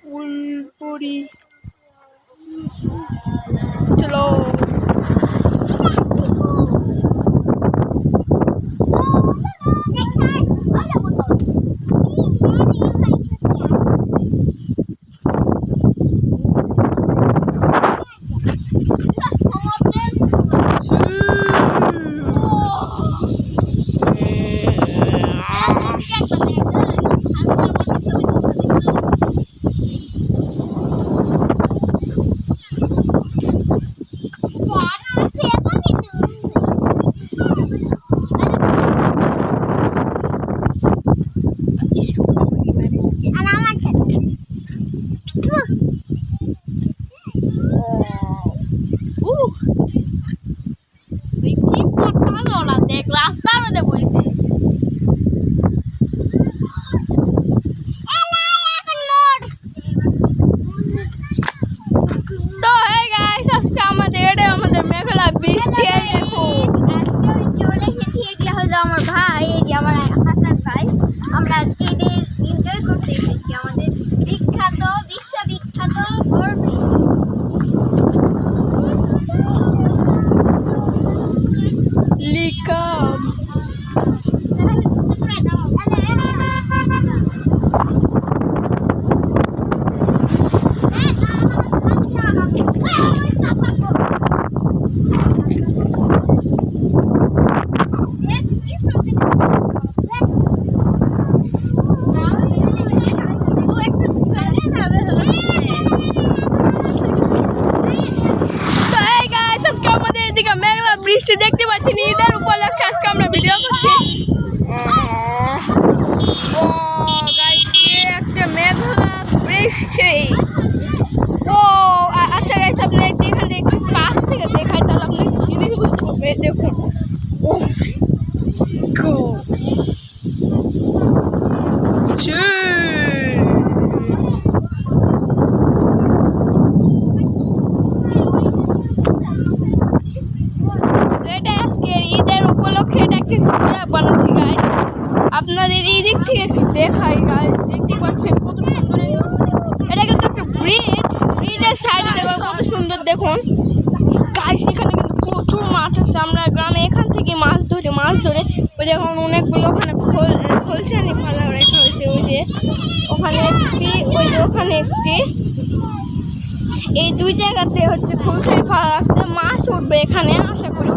ফুলপুরি চলো। রাস্তার মধ্যে বইছে তো হে গাইস, আজকে আমাদের মেঘলা বৃষ্টি। দেখো আজকে আমি চলে এসেছি, এগুলো হলো আমার ভাই, এই যে আমার হাসান ভাই। আমরা আজকে এদের এনজয় করতে এসেছি আমাদের বিখ্যাত বিশ্ববিখ্যাত লিকাম। বৃষ্টি দেখতে পাচ্ছি, ঈদের উপলক্ষে আজকে আমরা ভিডিও করছি। একটা মেঘলা বৃষ্টি। ও আচ্ছা গাইস, আপনি এখানে একটু কাছ থেকে দেখাই, তাহলে আপনি জিনিস বুঝতে পারবেন। দেখুন, ও ঈদের উপলক্ষে এটা একটা বানাচ্ছি গাইস, আপনাদের এই দিক থেকে একটু দেখাই গাইস। দেখতে পাচ্ছেন কত সুন্দর, এটা কিন্তু একটা ব্রিজের সাইডে দেখো কত সুন্দর। দেখুন গাইস, এখানে কিন্তু প্রচুর মাছ আছে। আমরা গ্রামে এখান থেকে মাছ ধরে ওই দেখুন অনেকগুলো ওখানে খোলচানি ফালা রাখা হয়েছে। ওই যে ওখানে একটি এই দুই জায়গাতে হচ্ছে খোলচানি ফালা রাখছে। মাছ উঠবে এখানে আশা করি।